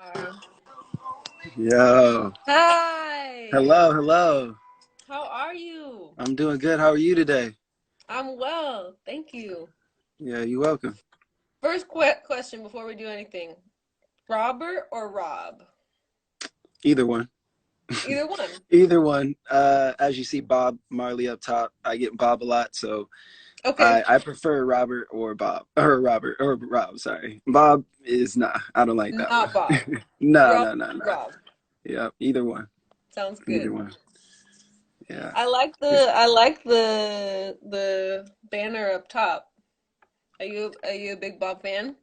are. Yo. Hi. Hello, hello. How are you? I'm doing good. How are you today? I'm well. Thank you. Yeah, you're welcome. First question before we do anything. Robert or Rob? Either one. Either one. Either one. As you see Bob Marley up top, I get Bob a lot, so Okay. I prefer Robert or Bob. Or Robert or Rob, sorry. Bob is nah. I don't like that one. Not Bob. No, Rob, no, no, no. Rob. Yeah, either one. Sounds Either good. one. Yeah. I like the banner up top. Are you a big Bob fan?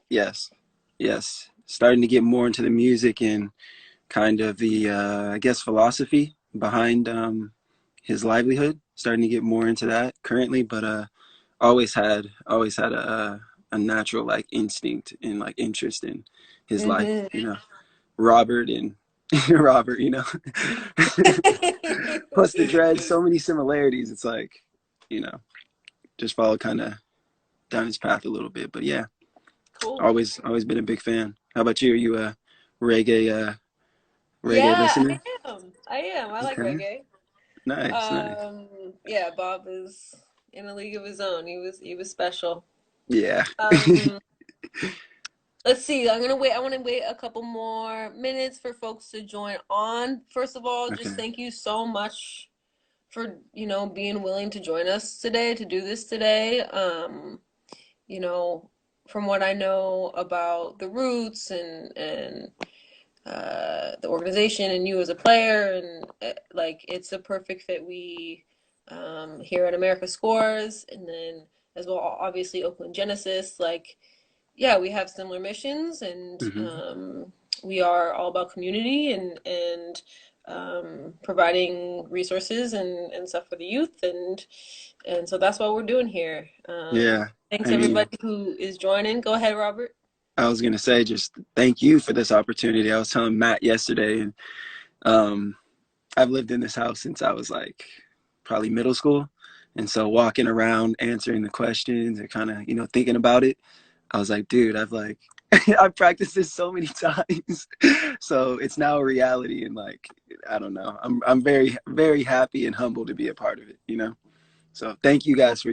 Yes. Yes. Starting to get more into the music and kind of the I guess philosophy behind his livelihood. Starting to get more into that currently, but always had a natural like instinct and like interest in his life. Mm-hmm. Robert and Robert. Plus the dreads, so many similarities. It's like you know just follow kind of down his path a little bit. But yeah, Cool. always been a big fan. How about you? Are you a reggae reggae Yeah, I listener? am. I am. I like Okay, reggae. nice, nice. Yeah, Bob is in a league of his own. He was special. Yeah. Um, let's see. I want to wait a couple more minutes for folks to join on. First of all, just Okay. thank you so much for, being willing to join us today to do this today. You know, from what I know about the Roots and the organization and you as a player and like it's a perfect fit. We here at America Scores and then as well obviously Oakland Genesis, like yeah, we have similar missions and Hmm. we are all about community and providing resources and stuff for the youth and so that's what we're doing here. Yeah. Thanks I mean, everybody who is joining. Go ahead, Robert. I was gonna say just thank you for this opportunity. I was telling Matt yesterday, and um, I've lived in this house since I was like probably middle school, and so walking around answering the questions and kind of thinking about it, I was like, dude, I've like I've practiced this so many times, so it's now a reality, and like I don't know, I'm very very happy and humbled to be a part of it. So thank you guys for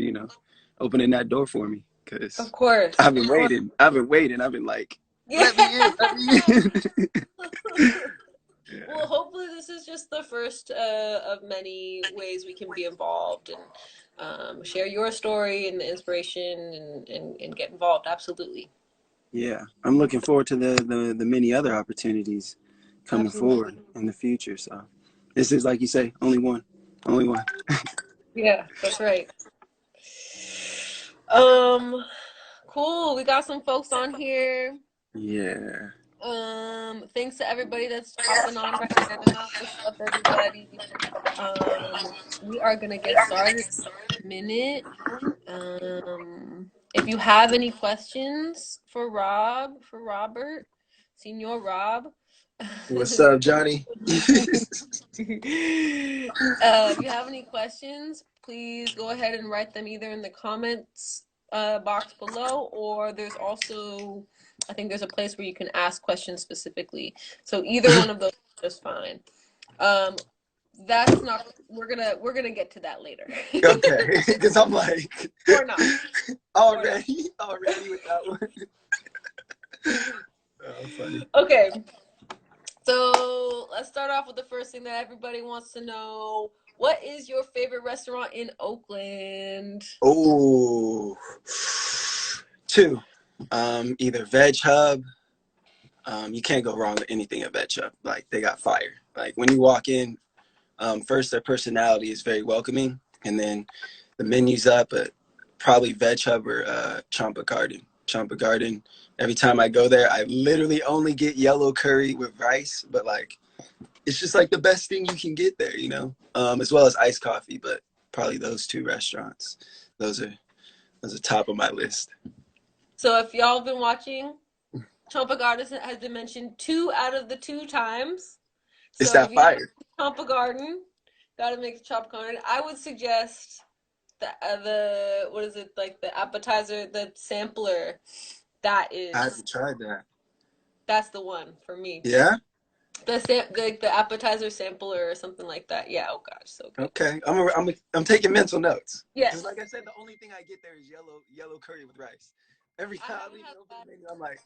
opening that door for me Of because course, I've of been course. waiting. I've been waiting. I've been like, Yeah. let me in, let me in. Well, Yeah. hopefully this is just the first of many ways we can be involved and share your story and the inspiration and get involved. Absolutely. Yeah. I'm looking forward to the many other opportunities coming Absolutely. forward in the future. So this is like you say, only one. Only one. Yeah, that's right. Um, cool. We got some folks on here. Yeah. Thanks to everybody that's hopping on right now. What's up, everybody? We are gonna get started in a minute. If you have any questions for Robert, Senior Rob, What's up, Johnny? if you have any questions, please go ahead and write them either in the comments box below, or there's also, I think there's a place where you can ask questions specifically. So either one of those is just fine. Um, that's not, we're gonna get to that later. Okay, because I'm like Or not. Or not. already with that one. Oh, funny. Okay, so let's start off with the first thing that everybody wants to know. What is your favorite restaurant in Oakland? Oh, two. Either Veg Hub. You can't go wrong with anything at Veg Hub. Like they got fire. Like when you walk in, first their personality is very welcoming, and then the menu's up. But probably Veg Hub or Champa Garden. Champa Garden. Every time I go there, I literally only get yellow curry with rice, but like it's just like the best thing you can get there. As well as iced coffee. But probably those two restaurants. Those are top of my list. So if y'all have been watching, Champa Garden has been mentioned 2 out of the 2 times. It's So if that you haven't fire. been to Champa Garden, gotta make the Champa Garden. I would suggest the what is it, like the appetizer, the sampler. That I is haven't tried that. That's the one for me. Yeah. The appetizer sampler or something like that. Yeah. Oh gosh, so good. Okay. I'm taking mental notes. Because like I Yes. said, the only thing I get there is yellow curry with rice. Every I time I haven't leave had and open that. the menu,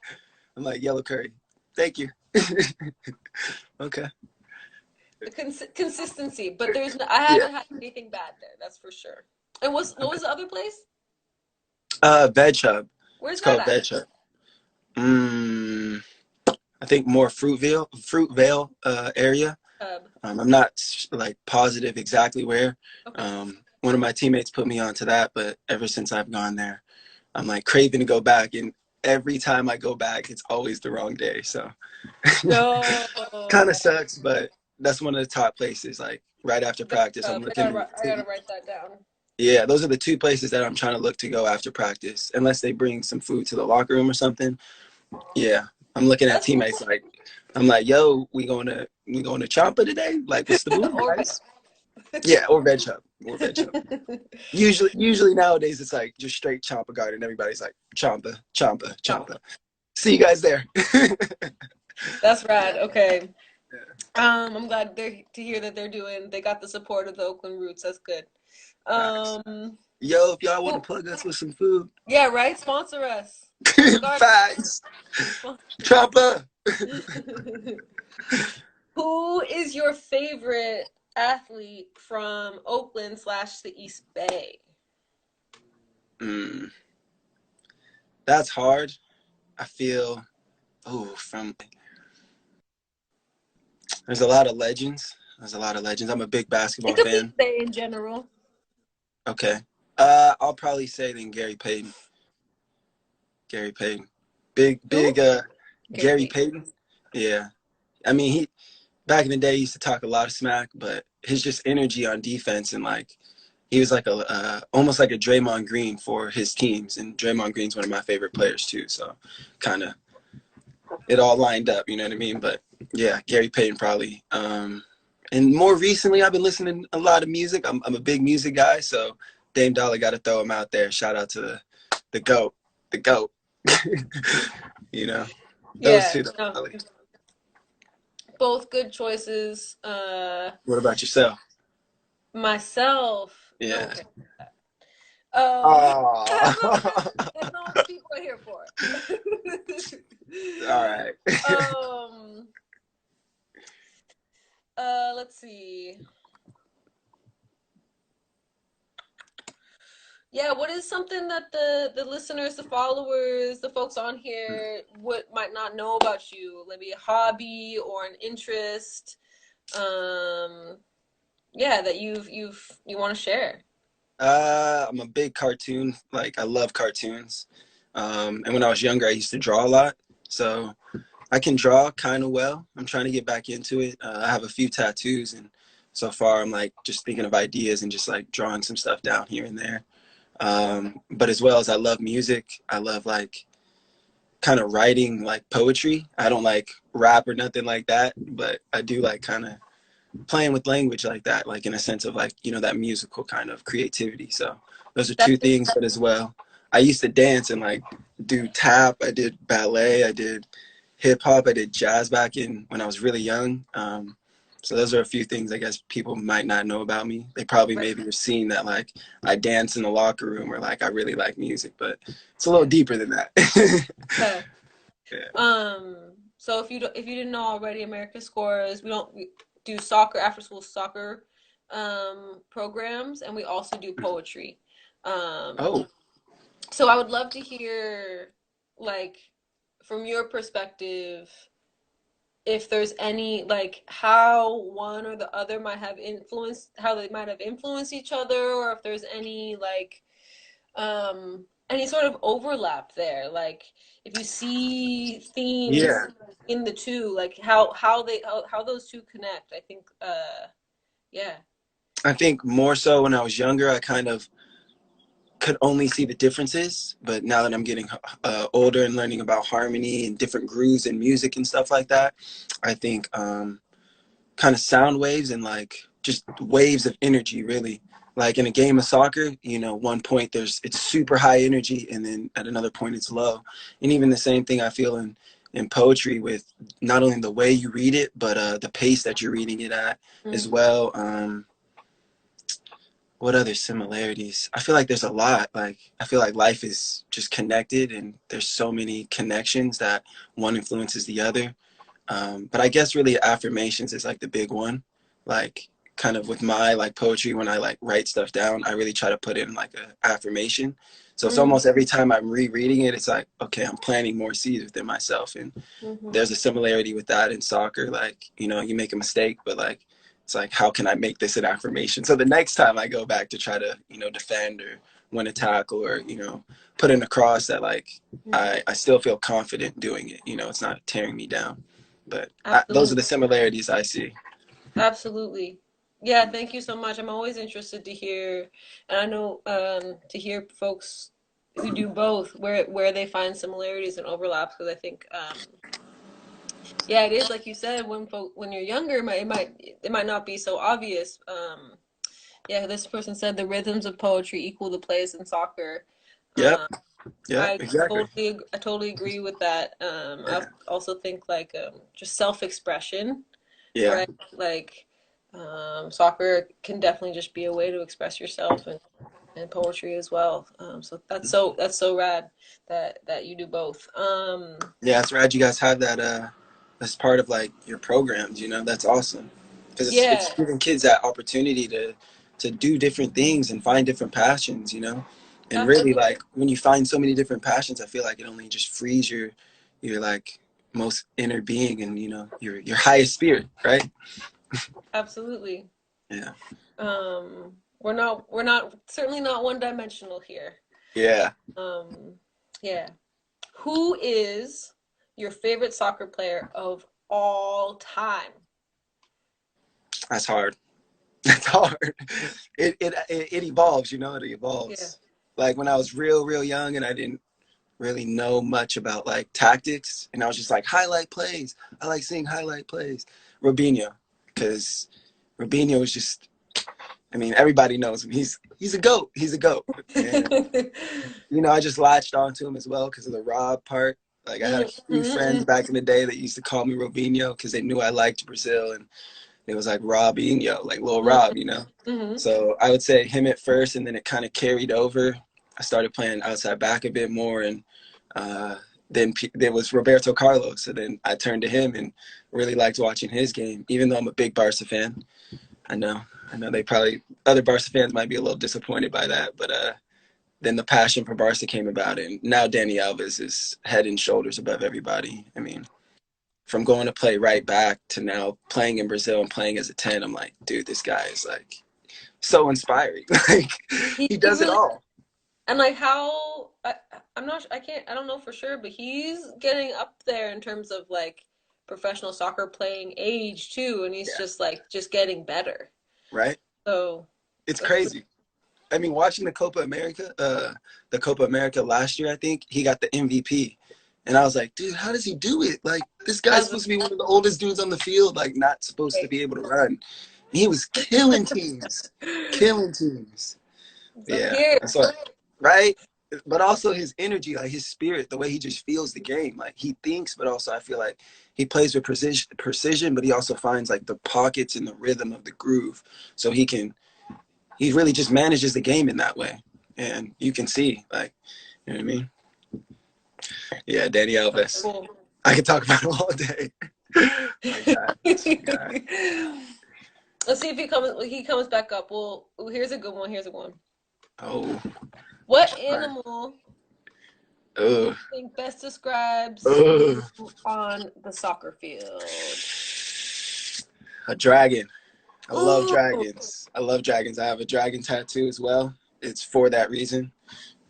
I'm like yellow curry. Thank you. Okay. Consistency, but I Yeah. haven't had anything bad there. That's for sure. And what Okay. was the other place? Veg Hub. Where's It's that called at? Veg Hub. Mm, I think more Fruitvale area. Hub. I'm not like positive exactly where. Okay. One of my teammates put me onto that, but ever since I've gone there, I'm like craving to go back, and every time I go back, it's always the wrong day. So No. kind of sucks, but that's one of the top places. Like right after Veg practice, I'm Hub. looking to I gotta write that down. yeah, those are the two places that I'm trying to look to go after practice, unless they bring some food to the locker room or something. Yeah, I'm looking at That's teammates like, I'm like, yo, we going to Champa today? Like, what's the move, or guys? Yeah, or Veg Hub, or Veg Hub. Usually nowadays it's like just straight Champa Garden. Everybody's like Champa, Champa, Chomp. Champa. See you guys there. That's rad. Okay. I'm glad to hear that they got the support of the Oakland Roots. That's good. Facts. Um, Yo, if y'all want to who, plug us with some food, yeah, right. Sponsor us. Champa Garden. facts. Sponsor. Champa. Who is your favorite athlete from Oakland / the East Bay? Mm, that's hard. I feel. Oh, from there's a lot of legends. There's a lot of legends. I'm a big It basketball could be fan. Bay in general. Okay. I'll probably say then Gary Payton. Gary Payton. Who? Big Gary Gary Payton. Payton. Yeah. I mean, he back in the day he used to talk a lot of smack, but his just energy on defense and like he was like a almost like a Draymond Green for his teams, and Draymond Green's one of my favorite players too. So kind of it all lined up, you know what I mean? But yeah, Gary Payton probably. And more recently, I've been listening to a lot of music. I'm a big music guy, so Dame Dollar got to throw him out there. Shout out to the goat, the goat. You know, those Yeah, two. no, Probably. both good choices. What about yourself? Myself, Yeah. okay. Oh. That's not what the people are here for. All right. um, let's see. Yeah, what is something that the listeners, the followers, the folks on here would might not know about you? Maybe a hobby or an interest. Um, yeah, that you want to share. I'm a big cartoon. Like I love cartoons. And when I was younger, I used to draw a lot. So I can draw kind of well. I'm trying to get back into it. I have a few tattoos, and so far I'm like just thinking of ideas and just like drawing some stuff down here and there. But as well as I love music, I love like kind of writing like poetry. I don't like rap or nothing like that, but I do like kind of playing with language like that, like in a sense of like, you know, that musical kind of creativity. So those are That's two things, but as well, I used to dance and like do tap. I did ballet. I did hip hop. I did jazz back in when I was really young. So those are a few things I guess people might not know about me. They probably right. maybe have seen that like I dance in the locker room or like I really like music, but it's a little Yeah. deeper than that. Okay. Yeah. So if you didn't know already, America Scores, we do soccer after school soccer programs, and we also do poetry. Um, Oh, so I would love to hear, like, from your perspective, if there's any like how one or the other might have influenced how they might have influenced each other, or if there's any sort of overlap there, like if you see themes yeah. in the two, like how those two connect. I think yeah. I think more so when I was younger, I kind of could only see the differences, but now that I'm getting older and learning about harmony and different grooves in music and stuff like that, I think kind of sound waves and like just waves of energy really. Like in a game of soccer, you know, one point it's super high energy, and then at another point it's low. And even the same thing I feel in in poetry with not only the way you read it, but the pace that you're reading it at as Mm-hmm. well. What other similarities? I feel like there's a lot. Like, I feel like life is just connected, and there's so many connections that one influences the other. But I guess really affirmations is like the big one. Like, kind of with my like poetry, when I like write stuff down, I really try to put in like an affirmation. So it's Mm-hmm. almost every time I'm rereading it, it's like, okay, I'm planting more seeds within myself. And Mm-hmm. there's a similarity with that in soccer. Like, you make a mistake, but like, it's like, how can I make this an affirmation? So the next time I go back to try to, defend or win a tackle or, put in a cross that like, Mm-hmm. I still feel confident doing it. It's not tearing me down. But those are Absolutely. the similarities I see. Absolutely. Yeah, thank you so much. I'm always interested to hear, and I know to hear folks who do both where they find similarities and overlaps because I think yeah, it is like you said when you're younger it might not be so obvious. Yeah, this person said the rhythms of poetry equal the plays in soccer. Yep. Um, Yep. Exactly. I totally agree with that. I Yeah. also think like just self-expression, Yeah. right? Like soccer can definitely just be a way to express yourself and poetry as well. So that's so rad that you do both. Yeah. It's rad you guys have that as part of like your programs. That's awesome because it's Yeah, giving kids that opportunity to do different things and find different passions. And really absolutely, like when you find so many different passions, I feel like it only just frees your like most inner being and your highest spirit, right? absolutely. Yeah. We're not certainly not one dimensional here. Yeah. Um, yeah. Who is your favorite soccer player of all time? That's hard. That's hard. It evolves, it Yeah. evolves. Like when I was real young and I didn't really know much about like tactics and I was just like highlight plays. I like seeing highlight plays. Robinho, because Robinho was just, I mean, everybody knows him. He's a goat. He's a goat. And I just latched onto him as well because of the Rob part. Like I had a few friends Mm-hmm. back in the day that used to call me Robinho because they knew I liked Brazil and it was like Robinho, like Lil Rob. Mm-hmm. So I would say him at first, and then it kind of carried over. I started playing outside back a bit more, and uh, then there was Roberto Carlos. So then I turned to him and really liked watching his game, even though I'm a big Barca fan. I know, they probably other Barca fans might be a little disappointed by that, but then the passion for Barca came about, and now Dani Alves is head and shoulders above everybody. I mean, from going to play right back to now playing in Brazil and playing as a 10, I'm like, dude, this guy is like so inspiring. Like He he does it really all. and like how I'm not I don't know for sure, but he's getting up there in terms of like professional soccer playing age too, and he's Yeah. just getting better. Right. So It's that's pretty crazy. I mean, watching the Copa America last year, I think he got the MVP. And I was like, dude, how does he do it? Like, this guy's as a supposed to be one of the oldest dudes on the field, like, not supposed to be able to run. He was killing teams, killing teams. so Yeah, here. that's what, right? But also his energy, like his spirit, the way he just feels the game. Like he thinks, but also I feel like he plays with precision, but he also finds like the pockets and the rhythm of the groove. So he really just manages the game in that way. And you can see, like, you know what I mean? Yeah, Dani Alves. Cool. I could talk about him all day. My God, this guy. Let's see if he comes back up. Well, here's a good one. Here's a good one. Oh, What all right. animal do you Ugh. think best describes Ugh. you on the soccer field? A dragon. I love Ooh, dragons. I love dragons. I have a dragon tattoo as well. It's for that reason.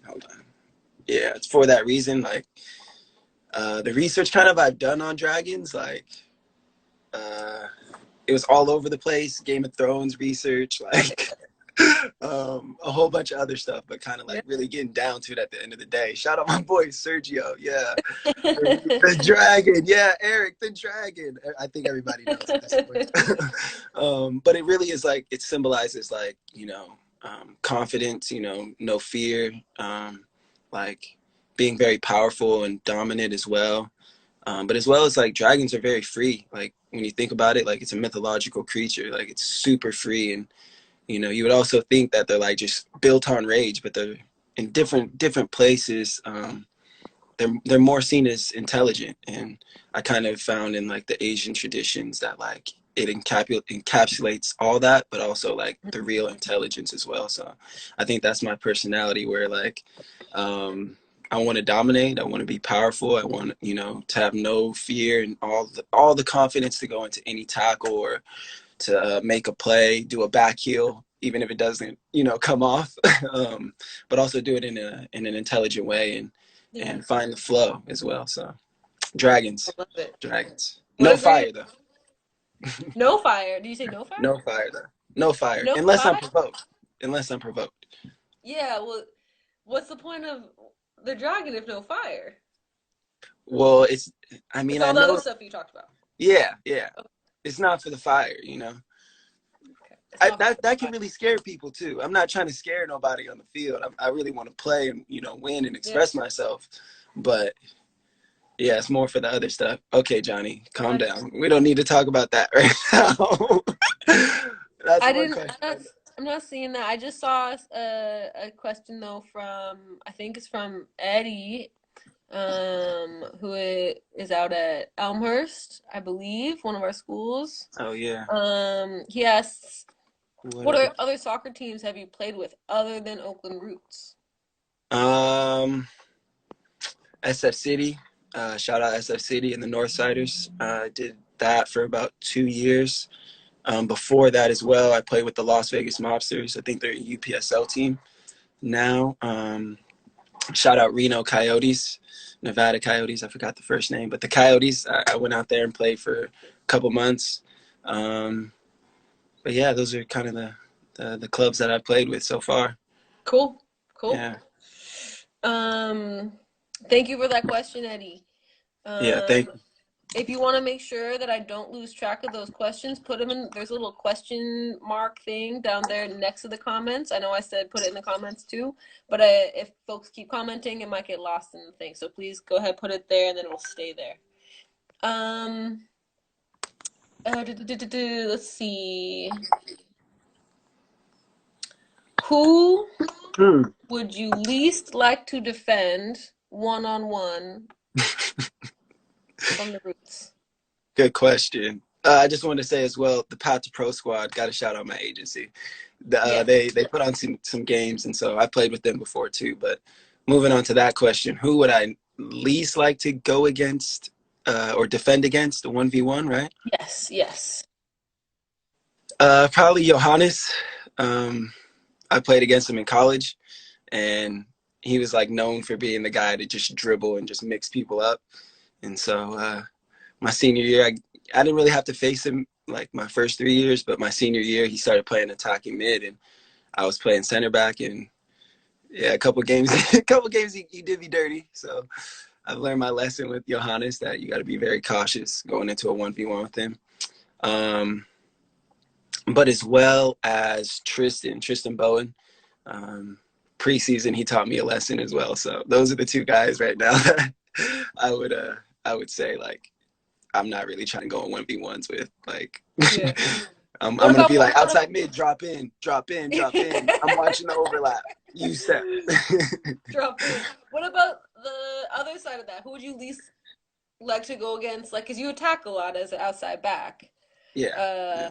Hold on. Yeah, it's for that reason. Like the research kind of I've done on dragons, like uh, it was all over the place. Game of Thrones research, like a whole bunch of other stuff, but kind of yeah. like really getting down to it at the end of the day. Shout out my boy Sergio. Yeah, the dragon. Yeah, Eric the dragon. I think everybody knows at this point. But it really is like it symbolizes like confidence. No fear. Like being very powerful and dominant as well. But as well as like dragons are very free. Like when you think about it, like it's a mythological creature. Like it's super free, and you know you would also think that they're like just built on rage, but they're in different places. They're more seen as intelligent, and I kind of found in like the Asian traditions that like it encapsulates all that, but also like the real intelligence as well. So I think that's my personality, where like I want to dominate, I want to be powerful, I want, you know, to have no fear and all the confidence to go into any tackle or to make a play, do a back heel, even if it doesn't, you know, come off, but also do it in an intelligent way, and find the flow as well. So I dragons, love it. dragons. What No a great fire though. no fire. Do you say no fire? No fire though. No fire No unless I'm fire? provoked. Unless I'm provoked. Yeah, well, what's the point of the dragon if no fire? Well, it's. I It's mean, I all the other know. stuff you talked about. Yeah, yeah. Okay, It's not for the fire, you know. okay. It's not for That can fire. really scare people too. I'm not trying to scare nobody on the field. I really want to play and, you know, win and Yeah, express myself. But yeah, it's more for the other stuff. Okay, Johnny, calm got it. down. We don't need to talk about that right now. That's I one didn't. question. I'm not seeing that. I just saw a question though from I think it's from Eddie, who is out at Elmhurst, I believe, one of our schools. Oh yeah. He asks, What what other? other soccer teams have you played with other than Oakland Roots? Um, SF City. Shout out SF City and the Northsiders. Did that for about 2 years. Before that as well, I played with the Las Vegas Mobsters. I think they're a UPSL team now. Shout out Reno Coyotes, Nevada Coyotes. I forgot the first name, but the Coyotes. I went out there and played for a couple months. But yeah, those are kind of the clubs that I played with so far. Cool, cool. Yeah, Um, Thank you for that question, Eddie. yeah. Thank Um, you. if you want to make sure that I don't lose track of those questions, put them in. There's a little question mark thing down there next to the comments. I know I said put it in the comments too, but if folks keep commenting, it might get lost in the thing. So please go ahead, put it there, and then it'll stay there. Um, let's see. Who Hmm. would you least like to defend one-on-one from the Roots? Good question. I just wanted to say as well, the Path to Pro squad. Got to shout out my agency. Yeah. They put on some games, and so I played with them before too. But moving on to that question, who would I least like to go against or defend against? The 1v1, right? Yes, yes. Probably Johannes. Um, I played against him in college, and he was like known for being the guy to just dribble and just mix people up. And so my senior year, I didn't really have to face him like my first 3 years, but my senior year, he started playing attacking mid, and I was playing center back. And yeah, a couple games, he did me dirty. So I've learned my lesson with Johannes that you got to be very cautious going into a 1v1 with him. But as well as Tristan Bowen. Preseason, he taught me a lesson as well. So those are the two guys right now that I would say like I'm not really trying to go on 1v1s with. Like Yeah. I'm What gonna about be like what outside mid, drop in, drop in, drop in. I'm watching the overlap. You step. drop in? What about the other side of that? Who would you least like to go against? Like, because you attack a lot as an outside back. Yeah.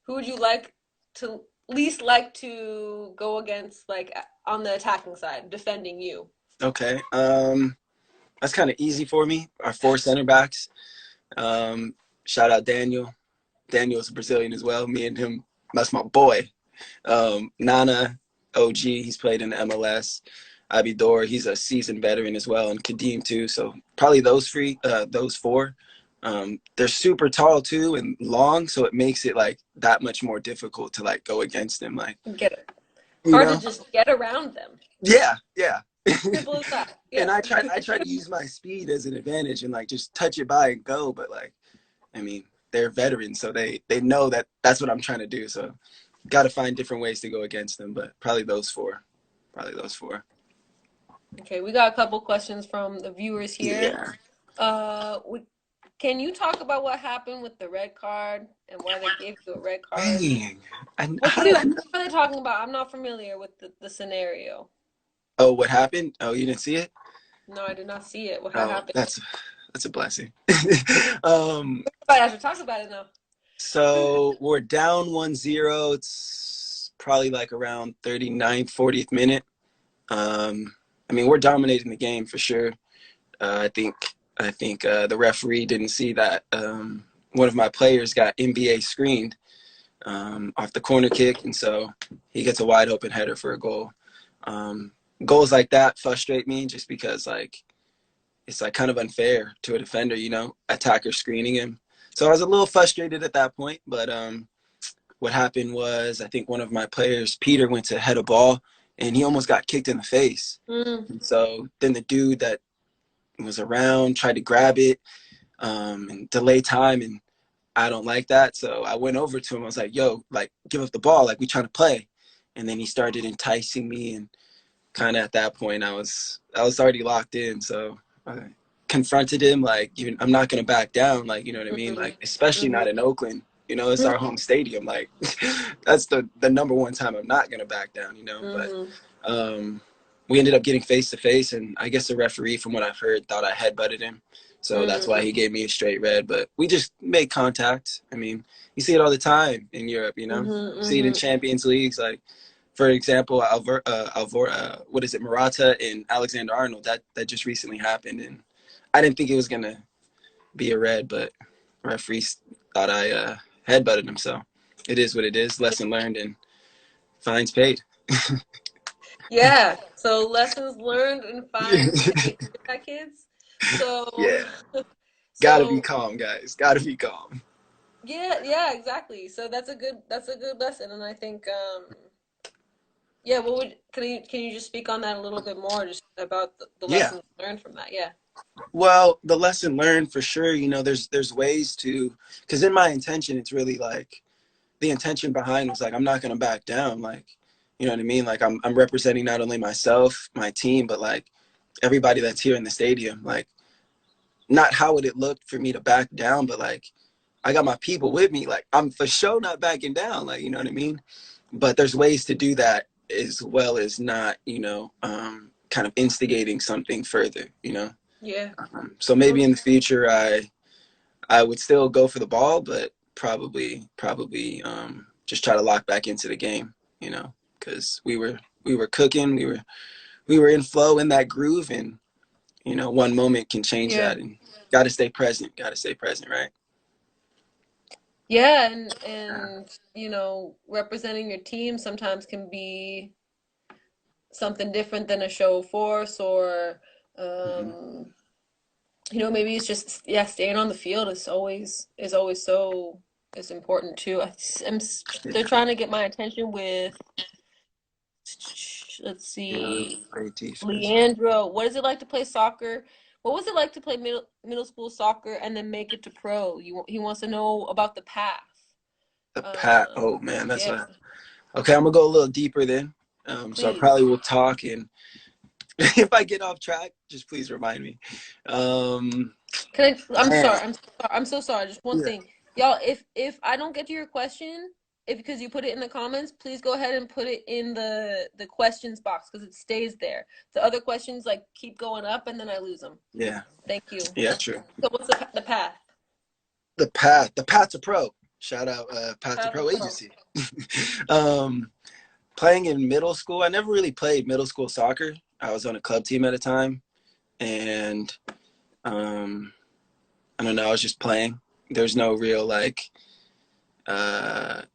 Who would you like to least like to go against, like on the attacking side, defending you? Okay. That's kind of easy for me. Our four center backs. Shout out Daniel. Daniel's a Brazilian as well. Me and him, that's my boy. Nana, OG, he's played in the MLS. Abidor, he's a seasoned veteran as well, and Kadeem too. So probably those four. They're super tall too and long, so it makes it like that much more difficult to like go against them. Like, Get it. you Hard to know, just get around them. yeah, yeah. Simple as that. And Yeah. I try to use my speed as an advantage and like just touch it by and go. But like, I mean, they're veterans, so they know that that's what I'm trying to do. So got to find different ways to go against them. But probably those four. Probably those four. Okay, we got a couple questions from the viewers here. Yeah. We, can you talk about what happened with the red card and why they gave you a red card? Dang. What How they did I what know? are they talking about? I'm not familiar with the scenario. Oh, what happened? Oh, you didn't see it? No, I did not see it. What Oh, happened? that's a blessing. um, I should talk about it now. so we're down 1-0. It's probably like around 39th, 40th minute. I mean, we're dominating the game for sure. I think the referee didn't see that one of my players got NBA screened off the corner kick, and so he gets a wide open header for a goal. Um, Goals like that frustrate me just because like it's like kind of unfair to a defender, attacker screening him. So I was a little frustrated at that point, but what happened was I think one of my players, Peter, went to head a ball and he almost got kicked in the face. Mm, And so then the dude that was around tried to grab it and delay time, and I don't like that. So I went over to him. I was like, yo, like, give up the ball. Like, we trying to play. And then he started enticing me. And kind of at that point, I was already locked in. So I confronted him, like, I'm not going to back down. Like, you know what I mean? mm, Like, especially not in Oakland. It's our home stadium. Like, that's the number one time I'm not going to back down, But mm, um, we ended up getting face to face. And I guess the referee, from what I've heard, thought I headbutted him. So that's why mm, he gave me a straight red. But we just made contact. I mean, you see it all the time in Europe, mm, see it in Champions Leagues. Like, for example, what is it, Morata and Alexander Arnold, that just recently happened. And I didn't think it was going to be a red, but referees thought I headbutted him. So it is what it is. Lesson learned and fines paid. Yeah. So lessons learned and fines paid. Yeah, kids. So, Yeah. Gotta be so calm, guys. Gotta be calm. yeah, yeah, exactly. So that's a good lesson, and I think yeah. What would can you just speak on that a little bit more, just about the Yeah. lessons learned from that? Yeah. Well, the lesson learned for sure, there's ways to, because in my intention, it's really like the intention behind was like, I'm not going to back down. Like, you know what I mean? Like I'm representing not only myself, my team, but like everybody that's here in the stadium. Like, not how would it look for me to back down, but like I got my people with me. Like, I'm for sure not backing down. Like, you know what I mean? But there's ways to do that as well as not, kind of instigating something further, Yeah. So maybe in the future, I would still go for the ball, but probably just try to lock back into the game, because we were cooking, we were in flow in that groove, and one moment can change Yeah. that, and got to stay present, right? Yeah, Yeah. and representing your team sometimes can be something different than a show of force, or Mm-hmm. um maybe it's just, yeah, staying on the field is always so is important too. They're Yeah. trying to get my attention with, let's Yeah. see, Great defense. Leandro. What is it like to play soccer? What was it like to play middle school soccer and then make it to pro? He wants to know about the path. The pat. Um, Oh man, that's yeah, a okay. I'm gonna go a little deeper then. So I please. probably will talk, and if I get off track, just please remind me. Um, Can I? I'm man, sorry. I'm so sorry. Just one yeah, thing, y'all. If I don't get to your question, if because you put it in the comments, please go ahead and put it in the questions box because it stays there. The other questions like keep going up and then I lose them. yeah, Thank you. yeah, true. So what's the path? The path to pro. Shout out, Path to Path to Pro pro. agency. um, Playing in middle school, I never really played middle school soccer. I was on a club team at a time, and um, I don't know. I was just playing. There's no real like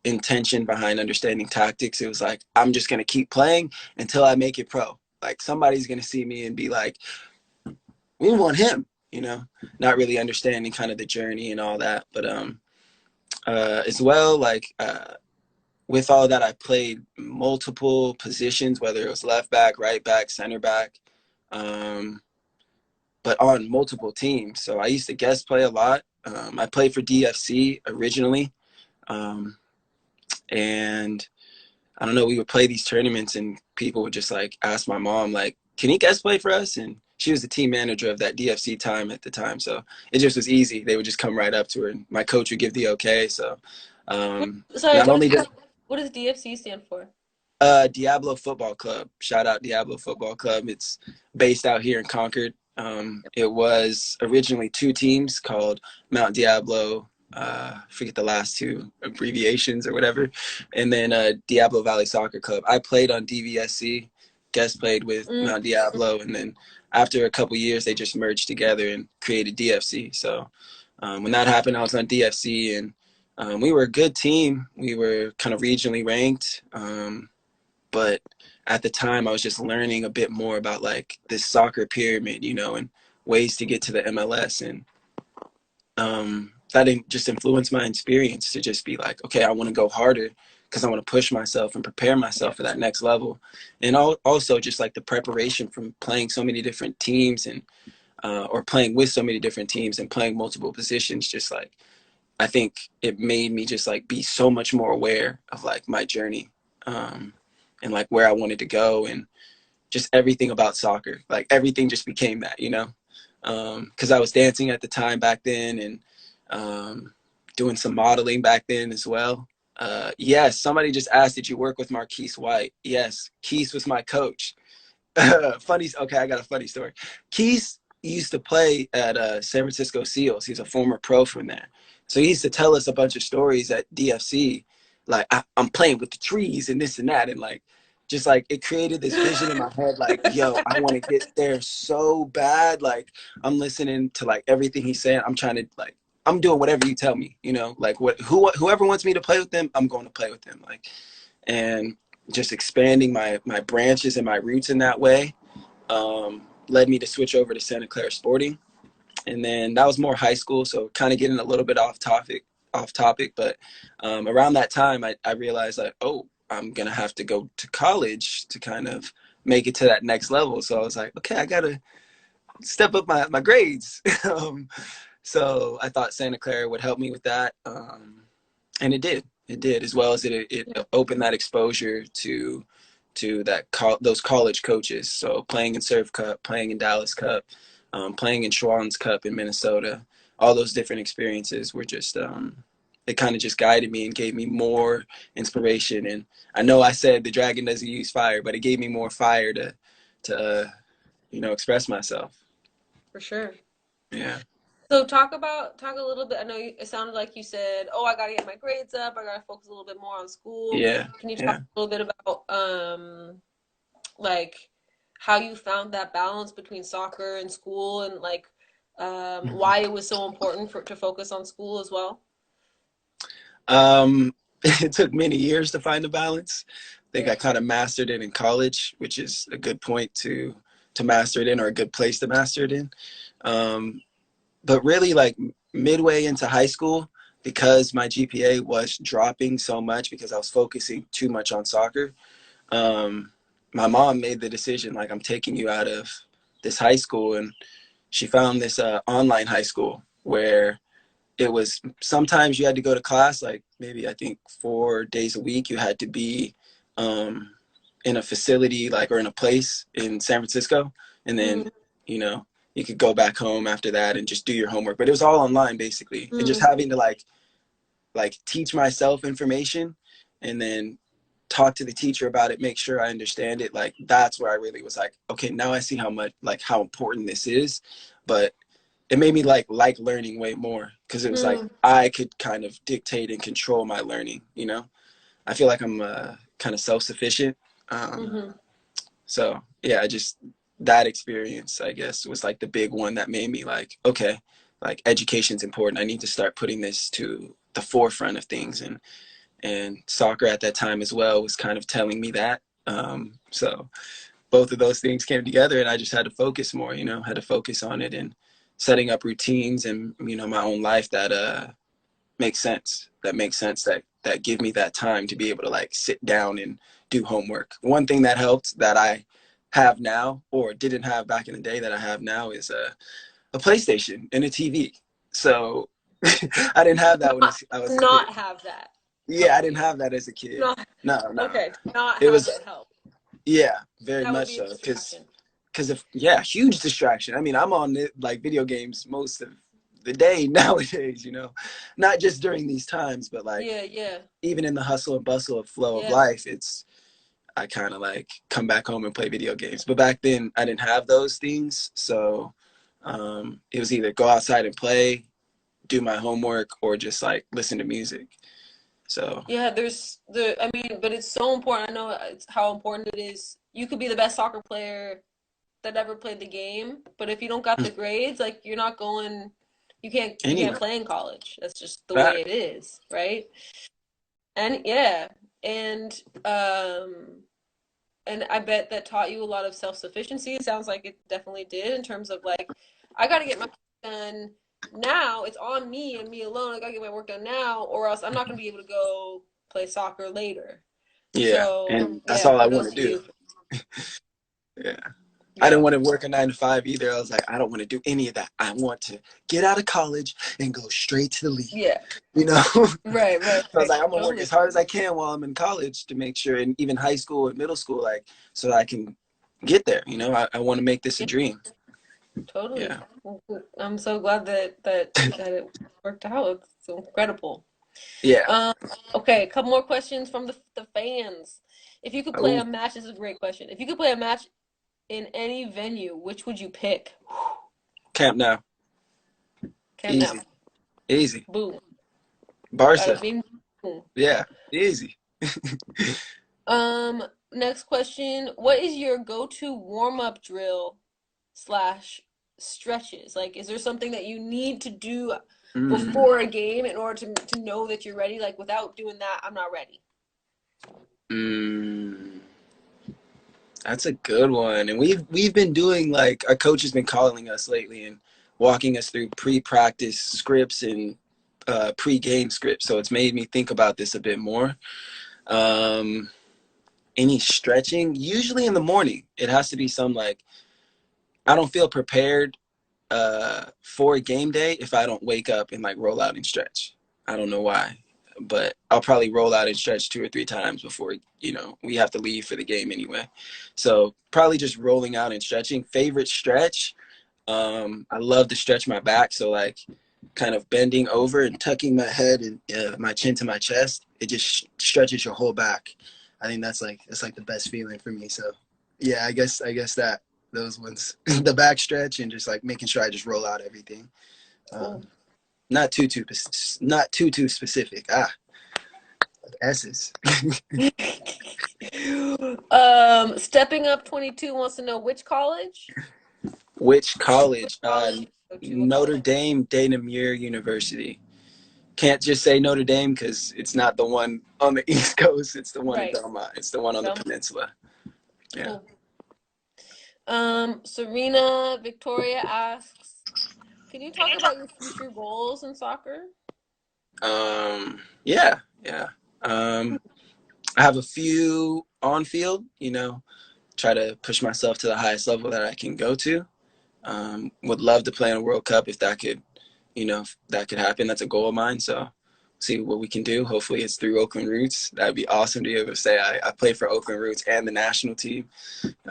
intention behind understanding tactics. It was like, I'm just gonna keep playing until I make it pro. Like, somebody's gonna see me and be like, we want him. Not really understanding kind of the journey and all that. But as well, like with all that, I played multiple positions, whether it was left back, right back, center back, um, but on multiple teams. So I used to guest play a lot. I played for DFC originally, um, and I don't know, we would play these tournaments and people would just like ask my mom, like, can he guest play for us? And she was the team manager of that DFC time at the time. So it just was easy. They would just come right up to her, and my coach would give the okay. So Sorry, not only did what does DFC stand for? Diablo Football Club. Shout out Diablo Football Club. It's based out here in Concord. It was originally two teams called Mount Diablo. Forget the last two abbreviations or whatever, and then Diablo Valley Soccer Club. I played on DVSC, guest played with Mount Diablo, and then after a couple years, they just merged together and created DFC. So when that happened, I was on DFC, and we were a good team. We were kind of regionally ranked. But at the time I was just learning a bit more about like this soccer pyramid, you know, and ways to get to the MLS. And that just influenced my experience to just be like, okay, I want to go harder because I want to push myself and prepare myself for that next level. And also just like the preparation from playing so many different teams and or playing with so many different teams and playing multiple positions, just like I think it made me just like be so much more aware of like my journey. And like where I wanted to go and just everything about soccer. Like everything just became that, you know, because I was dancing at the time back then and doing some modeling back then as well. Yes, somebody just asked, did you work with Marquise White? Yes, Keith was my coach. Funny. Okay, I got a funny story. Keith used to play at San Francisco Seals. He's a former pro from there. So he used to tell us a bunch of stories at DFC. Like I'm playing with the trees and this and that. And like, just like it created this vision in my head. Like, yo, I want to get there so bad. Like I'm listening to like everything he's saying. I'm trying to like, I'm doing whatever you tell me, you know, like whoever wants me to play with them, I'm going to play with them. Like, and just expanding my branches and my roots in that way led me to switch over to Santa Clara Sporting. And then that was more high school, so kind of getting a little bit off topic. But around that time, I realized like, oh, I'm going to have to go to college to kind of make it to that next level. So I was like, okay, I got to step up my grades. So I thought Santa Clara would help me with that. And it did. It did, as well as it opened that exposure to those college coaches. So playing in Surf Cup, playing in Dallas Cup, playing in Schwann's Cup in Minnesota, all those different experiences were just it kind of just guided me and gave me more inspiration. And I know I said the dragon doesn't use fire, but it gave me more fire to express myself. For sure. Yeah. So talk a little bit. I know it sounded like you said, "Oh, I gotta get my grades up. I gotta focus a little bit more on school." Yeah. Can you talk a little bit about like how you found that balance between soccer and school, and like why it was so important to focus on school as well? It took many years to find the balance. I think I kind of mastered it in college, which is a good point to master it in, or a good place to master it in. But really, like midway into high school, because my GPA was dropping so much because I was focusing too much on soccer, my mom made the decision, like, I'm taking you out of this high school. And she found this online high school where it was sometimes you had to go to class, like maybe I think 4 days a week. You had to be in a facility, like, or in a place in San Francisco. And then, you could go back home after that and just do your homework. But it was all online, basically. And just having to like teach myself information and then talk to the teacher about it, make sure I understand it. Like, that's where I really was like, okay, now I see how important this is. But it made me like learning way more, because it was like I could kind of dictate and control my learning. I feel like I'm kind of self-sufficient. So yeah, just that experience, I guess, was like the big one that made me like, okay, like education's important. I need to start putting this to the forefront of things. And soccer at that time as well was kind of telling me that. So both of those things came together, and I just had to focus more, had to focus on it and setting up routines and, my own life that makes sense, that give me that time to be able to like sit down and do homework. One thing that helped that I have now, or didn't have back in the day, that I have now, is a PlayStation and a TV. So I didn't have that when I was not a kid. Have that. Yeah, I didn't have that as a kid. No. Okay, not It have was it help. Yeah, very That would much be so, a because distraction. because of, yeah, huge distraction. I mean, I'm on it, like video games most of the day nowadays, you know, not just during these times, but like Yeah, yeah, even in the hustle and bustle of flow of yeah, life, it's, I kind of like come back home and play video games. But back then I didn't have those things. So it was either go outside and play, do my homework, or just like listen to music. So yeah. I mean, but it's so important. I know it's how important it is. You could be the best soccer player that ever played the game, but if you don't got the grades, like you're not going, you can't anyway, play in college. That's just the way back. it is, right? And yeah, and um and I bet that taught you a lot of self-sufficiency. It sounds like it definitely did in terms of like, I got to get my work done now. It's on me and me alone. I got to get my work done now, or else I'm not going to be able to go play soccer later. Yeah. So And that's yeah, all I want kudos to to do. you. Yeah. I Yeah, didn't want to work a 9 to 5 either. I was like, I don't want to do any of that. I want to get out of college and go straight to the league, yeah, you know? right, right, So I was right. like, I'm gonna work Totally, as hard as I can while I'm in college to make sure, and even high school and middle school, like, so that I can get there. You know, I want to make this a yeah, dream. totally. Yeah. Well, I'm so glad that it worked out. It's incredible. Yeah. Um, okay, a couple more questions from the fans. If you could play Oh, a match, this is a great question. If you could play a match in any venue, which would you pick? Camp Now. Camp Now. Easy. Easy. Boom. Bada Barca. bing boom. Yeah. Easy. Next question. What is your go-to warm-up drill slash stretches? Like, is there something that you need to do Mm. before a game in order to know that you're ready? Like, without doing that, I'm not ready. Mm. That's a good one. And we've been doing, like, our coach has been calling us lately and walking us through pre-practice scripts and pre-game scripts. So it's made me think about this a bit more. Um, any stretching? Usually in the morning. It has to be some, like, I don't feel prepared for a game day if I don't wake up and like roll out and stretch. I don't know why, but I'll probably roll out and stretch 2 or 3 times before, you know, we have to leave for the game anyway. So probably just rolling out and stretching. Favorite stretch? I love to stretch my back. So like kind of bending over and tucking my head and my chin to my chest. It just stretches your whole back. I think that's like the best feeling for me. So yeah, I guess that those ones, the back stretch and just like making sure I just roll out everything. Cool. Um, not too specific. S's. Stepping up 22 wants to know which college? Which Which college? college you go to? What Notre college? Dame, Dana Muir University. Can't just say Notre Dame because it's not the one on the East Coast. It's the one in Right. Belmont. It's the one on the Belmont. peninsula. Yeah. Cool. Serena Victoria asks, can you talk about your future goals in soccer? Yeah. Yeah. Um, I have a few on field, you know, try to push myself to the highest level that I can go to. Would love to play in a World Cup if that could, you know, if that could happen. That's a goal of mine. So see what we can do. Hopefully it's through Oakland Roots. That'd be awesome to be able to say I played for Oakland Roots and the national team.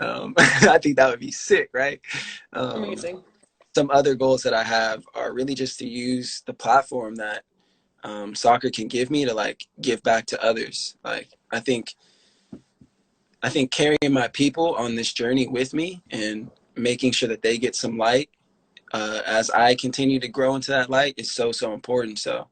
I think that would be sick, right? Um, Amazing. some other goals that I have are really just to use the platform that soccer can give me to like give back to others. Like I think carrying my people on this journey with me and making sure that they get some light as I continue to grow into that light is so important. So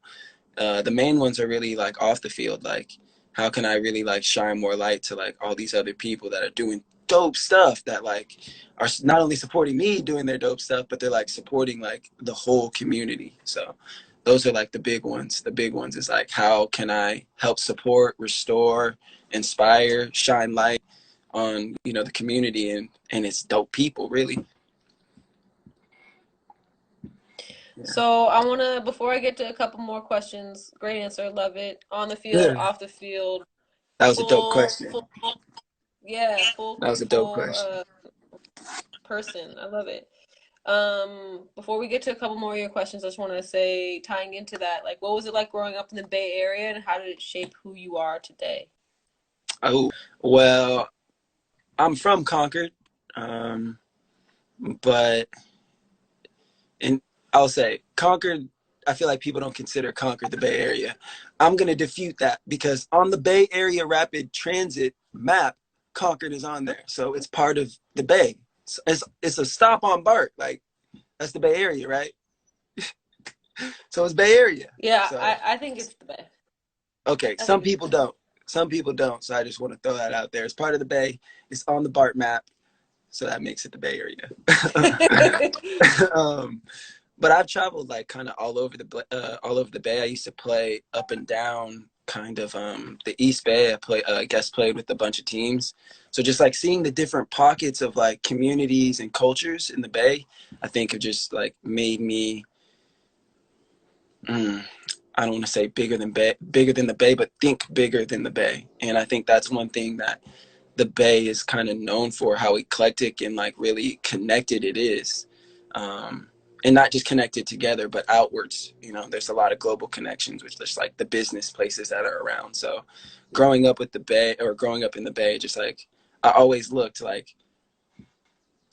the main ones are really like off the field. Like how can I really like shine more light to like all these other people that are doing dope stuff that like are not only supporting me doing their dope stuff, but they're like supporting like the whole community. So those are like the big ones. The big ones is like how can I help support, restore, inspire, shine light on, you know, the community and its dope people really. Yeah. So I want to, before I get to a couple more questions, great answer, love it. On the field, Yeah. off the field, That was a dope question. yeah, That was a dope full question. person. I love it. Before we get to a couple more of your questions, I just want to say, tying into that, like, what was it like growing up in the Bay Area, and how did it shape who you are today? Oh, well, I'm from Concord. Um, but and I'll say Concord. I feel like people don't consider Concord the Bay Area. I'm gonna defute that because on the Bay Area Rapid Transit map, Concord is on there, so it's part of the Bay. It's a stop on BART. Like that's the Bay Area, right? So it's Bay Area. Yeah, So I think it's the Bay. okay, I some think it's people don't. Some people don't. So I just want to throw that out there. It's part of the Bay. It's on the BART map, so that makes it the Bay Area. the um, but I've traveled like kind of all over the Bay. I used to play up and down kind of the East Bay. I guest played with a bunch of teams. So just like seeing the different pockets of like communities and cultures in the Bay, I think have just like made me I don't want to say bigger than the Bay, but think bigger than the Bay. And I think that's one thing that the Bay is kind of known for, how eclectic and like really connected it is. And not just connected together, but outwards. You know, there's a lot of global connections with just like the business places that are around. So growing up with the Bay or growing up in the Bay, just like I always looked like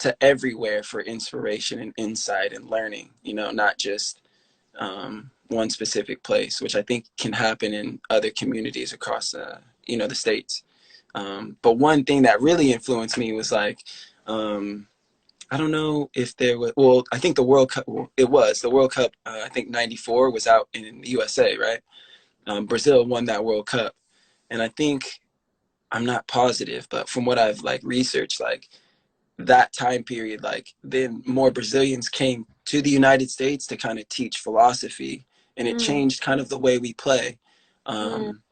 to everywhere for inspiration and insight and learning, you know, not just one specific place, which I think can happen in other communities across, the states. But one thing that really influenced me was like, I don't know if there was, well, I think the World Cup, well, it was the World Cup, I think 94 was out in the USA, right? Brazil won that World Cup. And I think, I'm not positive, but from what I've like researched, like that time period, like then more Brazilians came to the United States to kind of teach philosophy, and it mm, changed kind of the way we play. mm, Um,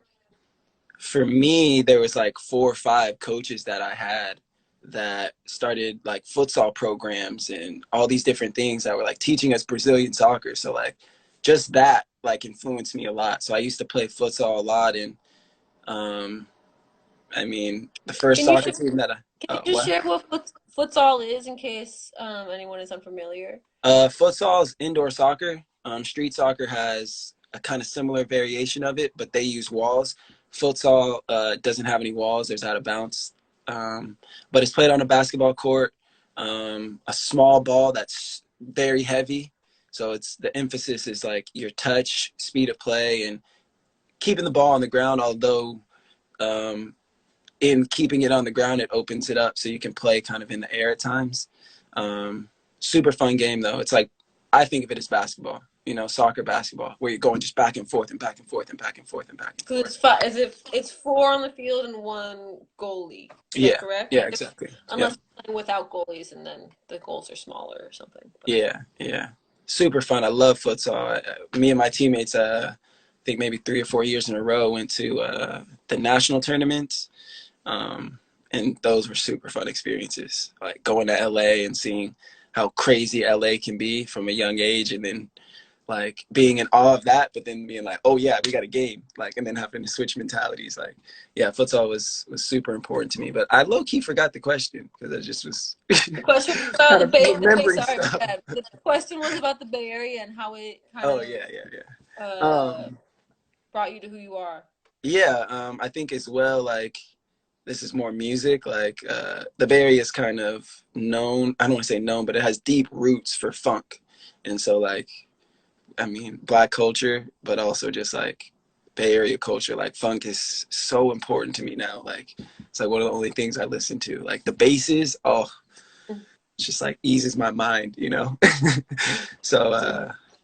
for me, there was like 4 or 5 coaches that I had that started like futsal programs and all these different things that were like teaching us Brazilian soccer. So like just that like influenced me a lot. So I used to play futsal a lot, and um, I mean the first can you soccer share? team that I Can you just what share what futsal is in case anyone is unfamiliar? Futsal is indoor soccer. Street soccer has a kind of similar variation of it, but they use walls. Futsal doesn't have any walls. There's out of bounds, but it's played on a basketball court. A small ball that's very heavy, so it's the emphasis is like your touch, speed of play, and keeping the ball on the ground. Although um, in keeping it on the ground, it opens it up so you can play kind of in the air at times. Um, Super fun game though. It's like I think of it as basketball, soccer basketball, where you're going just back and forth and back and forth and back and forth and back and So forth. it's five. Is it? It's four on the field and one goalie. Is that Yeah, correct? yeah, exactly. Yep. Unless playing without goalies, and then the goals are smaller or something. But Yeah, yeah. Super fun. I love futsal. Me and my teammates, I think maybe 3 or 4 years in a row, went to the national tournaments. Um, and those were super fun experiences. Like going to LA and seeing how crazy LA can be from a young age, and then like being in awe of that, but then being like, oh yeah, we got a game, like, and then having to switch mentalities. Like, yeah, futsal was super important to me. But I low key forgot the question because I just was the question was about kind the of Bay. The Bay. remembering Sorry, my stuff. bad. The question was about the Bay Area and how it kind Oh of yeah, yeah, yeah. uh brought you to who you are. Yeah, I think as well, like this is more music. Like the Bay Area is kind of known. I don't want to say known, but it has deep roots for funk, and so like I mean Black culture, but also just like Bay Area culture. Like funk is so important to me now. Like it's like one of the only things I listen to. Like the basses, oh, it's just like eases my mind. So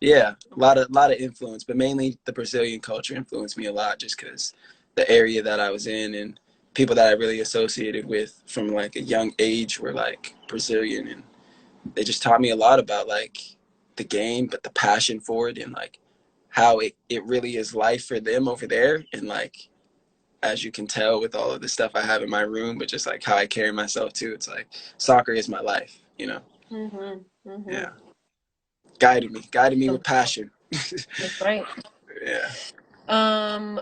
yeah, a lot of influence, but mainly the Brazilian culture influenced me a lot, just because the area that I was in and people that I really associated with from like a young age were like Brazilian, and they just taught me a lot about like the game, but the passion for it, and like how it really is life for them over there. And like as you can tell with all of the stuff I have in my room, but just like how I carry myself too, it's like soccer is my life. Mm-hmm. Mm-hmm. Yeah, guided me with passion. That's right. Yeah. Um,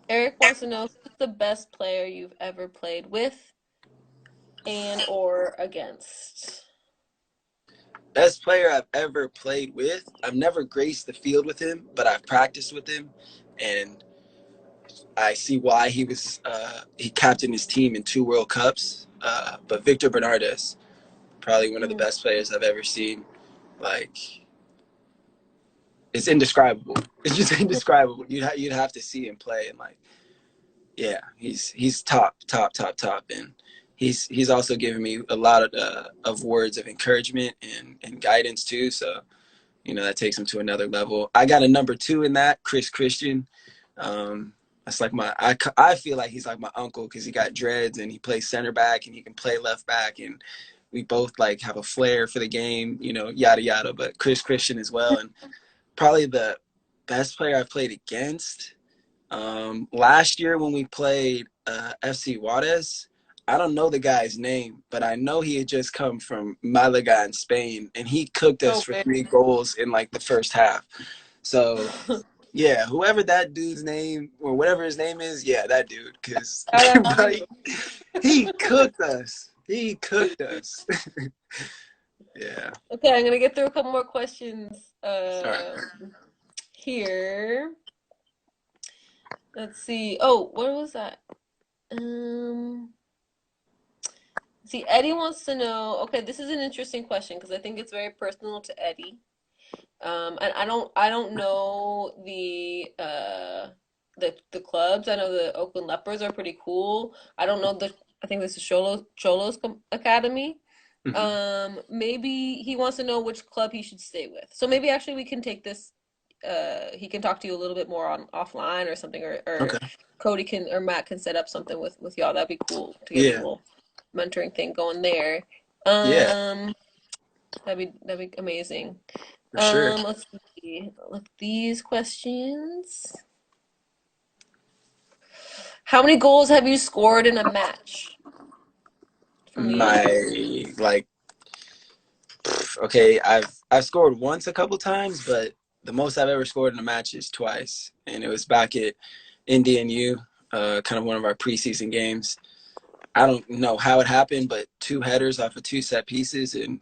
Eric wants to know who's the best player you've ever played with and or against. Best player I've ever played with. I've never graced the field with him, but I've practiced with him, and I see why he captained his team in 2 World Cups. But Victor Bernardes, Probably one of the Mm. best players I've ever seen. Like, it's indescribable. It's just indescribable. You'd have to see him play, and like, yeah, he's top, top, top, top, and he's also given me a lot of words of encouragement and guidance too. So that takes him to another level. I got a number two in that, Chris Christian. That's like I feel like he's like my uncle because he got dreads and he plays center back and he can play left back, and we both like have a flair for the game, yada yada. But Chris Christian as well, and probably the best player I played against. Last year when we played FC Juarez, I don't know the guy's name, but I know he had just come from Malaga in Spain, and he cooked us No for way. 3 goals in like the first half. So yeah, whoever that dude's name or whatever his name is, yeah, that dude, because he cooked us. He cooked us. Yeah. Okay, I'm gonna get through a couple more questions All right. here. Let's see. Oh, what was that? See, Eddie wants to know. Okay, this is an interesting question because I think it's very personal to Eddie. And I don't know the clubs. I know the Oakland Leopards are pretty cool. I don't know I think this is Cholos Academy. Mm-hmm. Maybe he wants to know which club he should stay with. So maybe actually we can take this. He can talk to you a little bit more on offline or something, or Okay. Cody can or Matt can set up something with y'all. That'd be cool to get a Yeah. little mentoring thing going there. Yeah. Um, that'd be amazing. For sure. Let's see. Look, these questions. How many goals have you scored in a match? From Leo. My like okay, I've scored once a couple times, but the most I've ever scored in a match is twice, and it was back at Indian U, kind of one of our preseason games. I don't know how it happened, but 2 headers off of 2 set pieces, and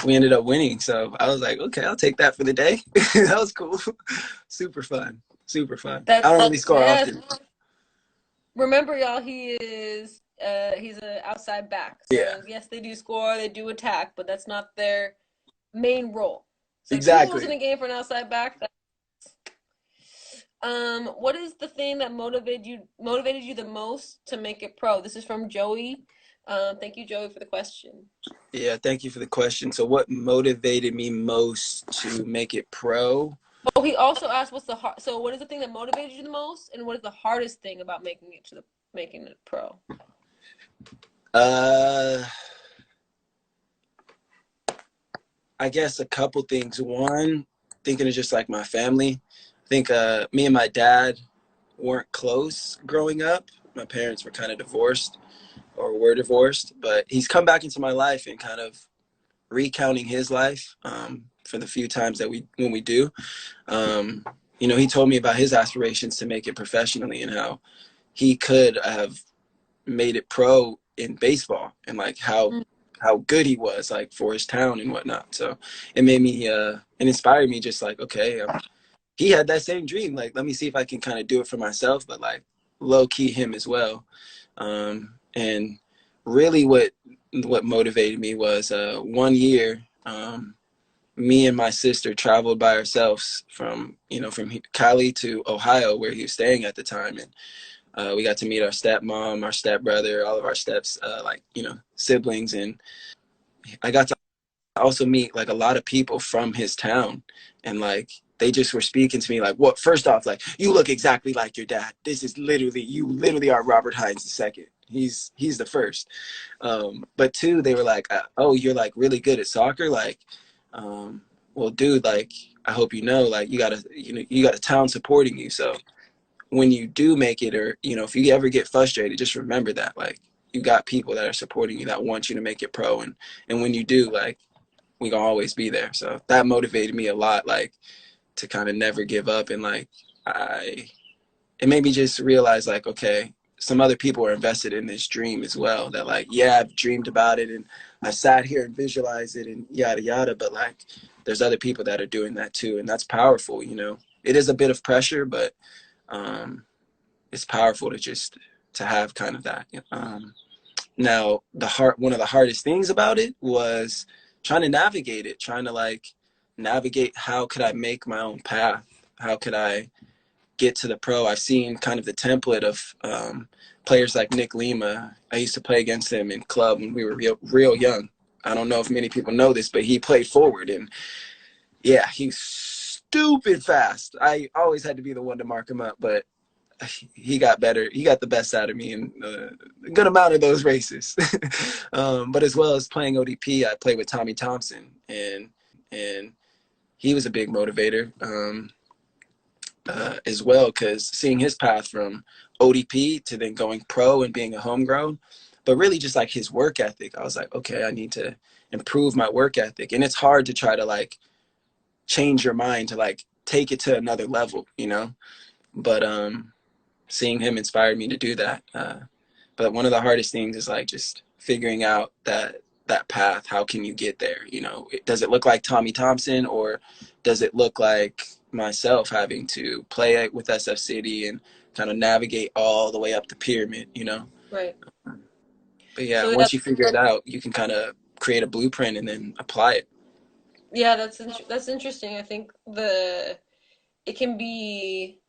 we ended up winning. So I was like, okay, I'll take that for the day. That was cool. Super fun. Super fun. I That's don't really score yes. often. Remember, y'all, he's an outside back. Yeah, So yes, they do score, they do attack, but that's not their main role. So 2 goals in exactly. a game for an outside back. What is the thing that motivated you the most to make it pro? This is from Joey. Thank you, Joey, for the question. Yeah, thank you for the question. So what motivated me most to make it pro? Oh, he also asked what's the hard. So, what is the thing that motivated you the most, and what is the hardest thing about making it pro? Uh I guess a couple things. One, thinking of just like my family. I think me and my dad weren't close growing up. My parents were kind of divorced or were divorced, but he's come back into my life and kind of recounting his life for the few times that when we do. Um, he told me about his aspirations to make it professionally and how he could have made it pro in baseball and like how good he was like for his town and whatnot. So it made me it inspired me just like, okay, he had that same dream. Like, let me see if I can kind of do it for myself, but like low key him as well. And really what motivated me was one year, me and my sister traveled by ourselves from Cali to Ohio where he was staying at the time. And we got to meet our stepmom, our stepbrother, all of our steps, siblings. And I got to also meet like a lot of people from his town, and like they just were speaking to me like, what, first off, like, you look exactly like your dad. This is you literally are Robert Hines II. He's the first. But two, they were like, oh, you're like really good at soccer. Like, well, dude, like, I hope like you got a town supporting you. So when you do make it, or if you ever get frustrated, just remember that like you got people that are supporting you that want you to make it pro, and when you do, like, we gonna always be there. So that motivated me a lot, like to kind of never give up. And like it made me just realize like, okay, some other people are invested in this dream as well, that like, yeah, I've dreamed about it and I sat here and visualized it and yada yada, but like there's other people that are doing that too, and that's powerful. It is a bit of pressure, but it's powerful to have kind of that. Now, one of the hardest things about it was trying to navigate it, trying to like navigate how could I make my own path? How could I get to the pro? I've seen kind of the template of players like Nick Lima. I used to play against him in club when we were real young. I don't know if many people know this, but he played forward, and yeah, he's stupid fast. I always had to be the one to mark him up, but he got better. He got the best out of me in a good amount of those races. But as well as playing ODP, I played with Tommy Thompson, and he was a big motivator as well, because seeing his path from ODP to then going pro and being a homegrown, but really just like his work ethic, I was like, okay, I need to improve my work ethic. And it's hard to try to like change your mind to like take it to another level, you know? But seeing him inspired me to do that. But one of the hardest things is like just figuring out that path. How can you get there? You know, does it look like Tommy Thompson, or does it look like myself having to play with SF City and kind of navigate all the way up the pyramid, you know? Right. But yeah, So yeah, once you figure it out, you can kind of create a blueprint and then apply it. yeah, that's interesting. I think it can be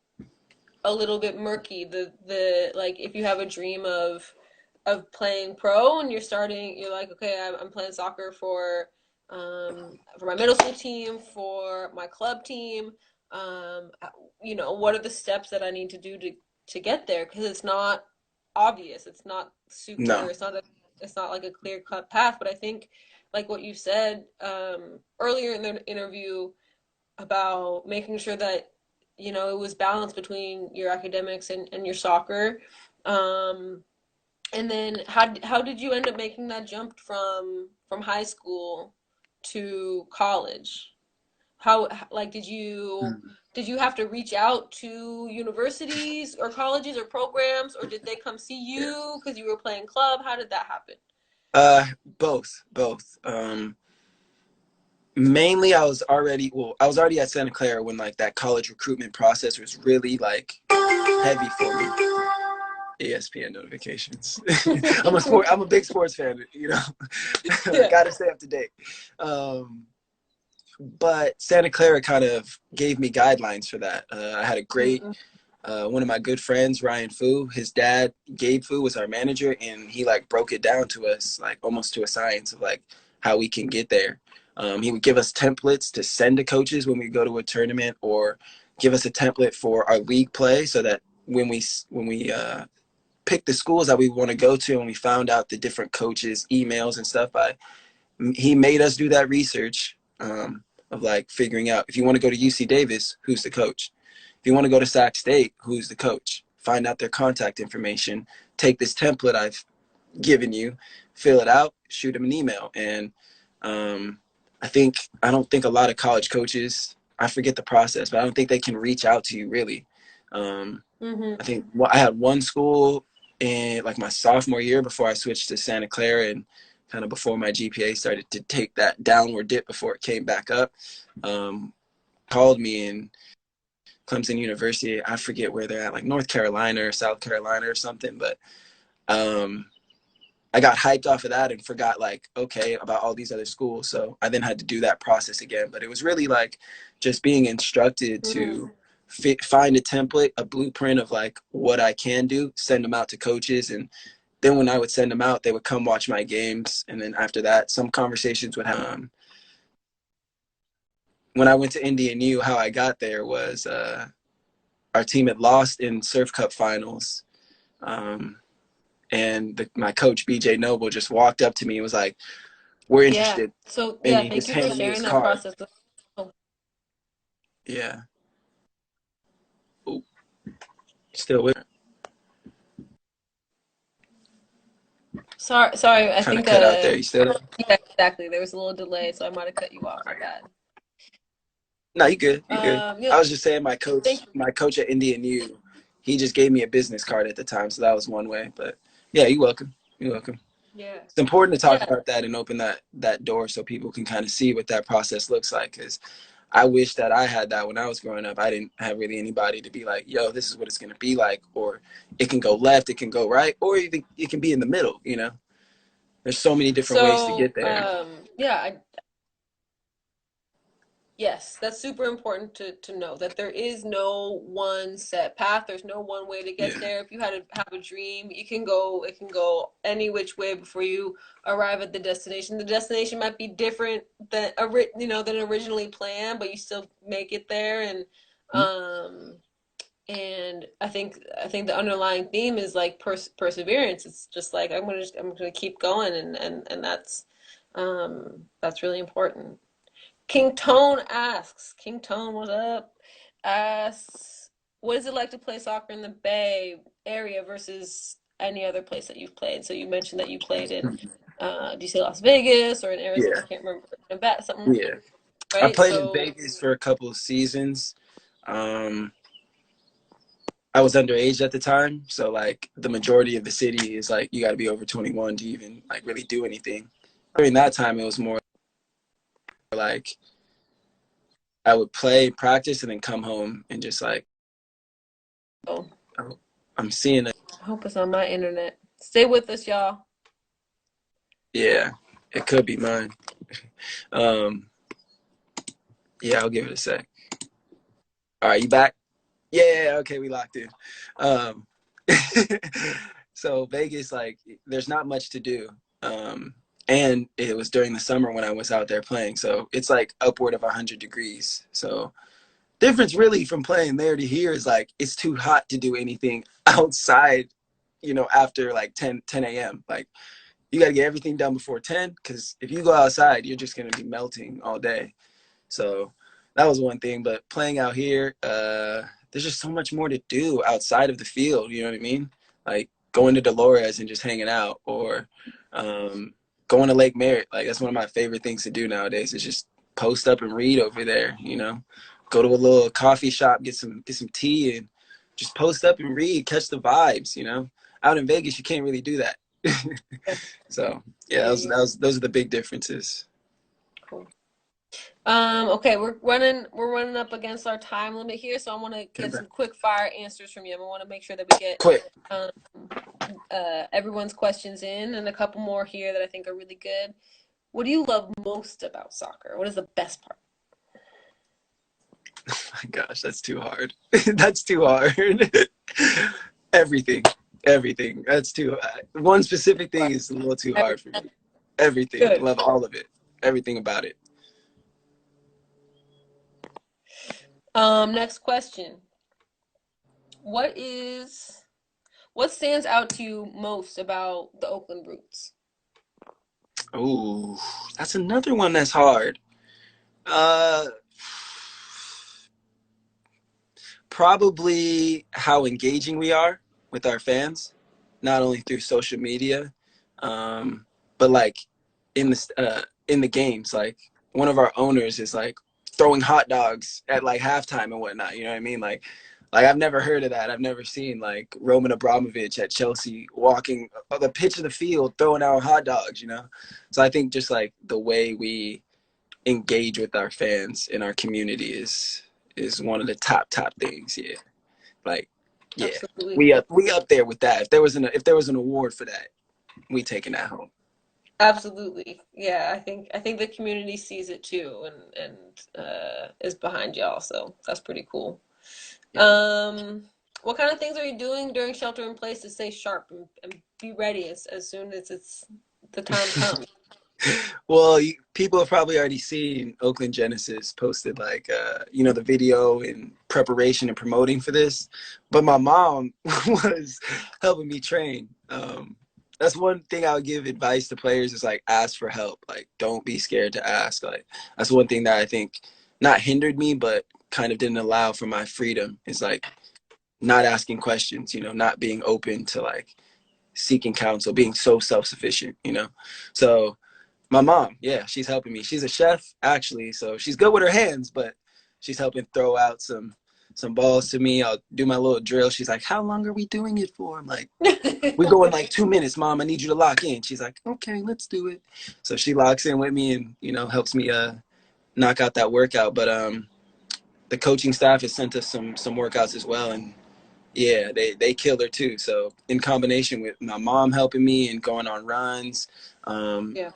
a little bit murky. The like if you have a dream of playing pro and you're like, okay, I'm playing soccer for my middle school team, for my club team. Um, what are the steps that I need to do to get there? Because it's not obvious. It's not super. No. It's not like a clear cut path. But I think, like what you said earlier in the interview about making sure that it was balanced between your academics and your soccer. And then how did you end up making that jump from high school to college? How like did you have to reach out to universities or colleges or programs, or did they come see you because you were playing club? How did that happen? Both. Mainly I was already at Santa Clara when like that college recruitment process was really like heavy for me. ESPN notifications. I'm a big sports fan, you know. Yeah. Gotta stay up to date. But Santa Clara kind of gave me guidelines for that. I had a great one of my good friends, Ryan Fu. His dad, Gabe Fu, was our manager, and he like broke it down to us like almost to a science of like how we can get there. He would give us templates to send to coaches when we go to a tournament, or give us a template for our league play, so that when we picked the schools that we want to go to and we found out the different coaches' emails and stuff, he made us do that research of like figuring out, if you want to go to UC Davis, who's the coach? If you want to go to Sac State, who's the coach? Find out their contact information. Take this template I've given you, fill it out, shoot them an email. And I don't think a lot of college coaches, I forget the process, but I don't think they can reach out to you really. I think I had one school in like my sophomore year before I switched to Santa Clara, and kind of before my GPA started to take that downward dip before it came back up, called me, and Clemson University, I forget where they're at, like North Carolina or South Carolina or something, but I got hyped off of that and forgot like, okay, about all these other schools. So I then had to do that process again. But it was really like just being instructed to find a template, a blueprint of like what I can do, send them out to coaches. And then when I would send them out, they would come watch my games. And then after that, some conversations would happen. When I went to Indian U, how I got there was our team had lost in Surf Cup finals. And my coach, BJ Noble, just walked up to me and was like, we're Yeah. interested. So And yeah, he thank just you for handed me sharing his that card. process. Oh, Yeah. Ooh, still with sorry. I kind of think cut out there. You still there? yeah, exactly. There was a little delay, so I might have cut you off. My bad. No, you good. You good. Yeah, I was just saying thank you. my coach at Indian U, he just gave me a business card at the time. So that was one way. But yeah, you're welcome. You're welcome. Yeah. It's important to talk Yeah. about that and open that door so people can kind of see what that process looks like. Because I wish that I had that when I was growing up. I didn't have really anybody to be like, yo, this is what it's going to be like. Or it can go left, it can go right, or even it can be in the middle, you know? There's so many different ways to So, get there. yeah, yes, that's super important to know that there is no one set path. There's no one way to get Yeah. there. If you had to have a dream, you can go, it can go any which way before you arrive at the destination. The destination might be different than than originally planned, but you still make it there. And I think the underlying theme is like perseverance. It's just like I'm gonna keep going, and that's really important. King Tone asks, King Tone, what's up? Asks, what is it like to play soccer in the Bay Area versus any other place that you've played? So you mentioned that you played in, do you say Las Vegas or in Arizona? I Yeah. can't remember. Nevada, something, Yeah. I right? played in So, Vegas for a couple of seasons. Um, I was underage at the time, so like the majority of the city is like you got to be over 21 to even like really do anything. During that time, it was more like I would play, practice, and then come home and just like, oh, oh, I'm seeing it. I hope it's on my internet. Stay with us, y'all. Yeah, it could be mine. Um, yeah, I'll give it a sec. All right, you back? Yeah, okay, we locked in. Um, so Vegas, like, there's not much to do. And it was during the summer when I was out there playing, so it's like upward of 100 degrees. So difference really from playing there to here is like it's too hot to do anything outside, after like 10 a.m. Like you got to get everything done before 10 because if you go outside, you're just going to be melting all day. So that was one thing. But playing out here, there's just so much more to do outside of the field. You know what I mean? Like going to Dolores and just hanging out, or going to Lake Merritt. Like that's one of my favorite things to do nowadays. Is just post up and read over there. Go to a little coffee shop, get some tea, and just post up and read, catch the vibes. Out in Vegas, you can't really do that. So yeah, Yeah, yeah, those are the big differences. cool. Okay, we're running up against our time limit here, so I want to Okay, get some quick fire answers from you. I want to make sure that we get quick. um, everyone's questions in, and a couple more here that I think are really good. What do you love most about soccer? What is the best part? My gosh, that's too hard. That's too hard. Everything, everything. That's too hard. One specific thing is a little too hard for me. Everything, Good. love all of it. Everything about it. Next question. What is what stands out to you most about the Oakland Roots? Ooh, that's another one that's hard. Uh, Probably how engaging we are with our fans, not only through social media, but like in the games. Like one of our owners is like throwing hot dogs at like halftime and whatnot. You know what I mean? Like I've never heard of that. I've never seen like Roman Abramovich at Chelsea walking the pitch of the field throwing out hot dogs. So I think just like the way we engage with our fans in our community is one of the top things. Yeah, like yeah, Absolutely. we up there with that. If there was an award for that, we taking that home. Absolutely. Yeah, I think the community sees it too and is behind y'all, so that's pretty cool. Yeah. Um, what kind of things are you doing during shelter in place to stay sharp and be ready as soon as the time comes? Well, people have probably already seen Oakland Genesis posted like the video in preparation and promoting for this, but my mom was helping me train. That's one thing I would give advice to players is like ask for help. Like don't be scared to ask. Like that's one thing that I think not hindered me, but kind of didn't allow for my freedom is like not asking questions. Not being open to like seeking counsel, being so self-sufficient. So my mom, yeah, she's helping me. She's a chef, actually, so she's good with her hands, but she's helping throw out some balls to me. I'll do my little drill. She's like, "How long are we doing it for?" I'm like, "We go in like 2 minutes, Mom. I need you to lock in." She's like, "Okay, let's do it." So she locks in with me and helps me knock out that workout. But the coaching staff has sent us some workouts as well, and Yeah, they killed her too. So in combination with my mom helping me and going on runs, Yeah.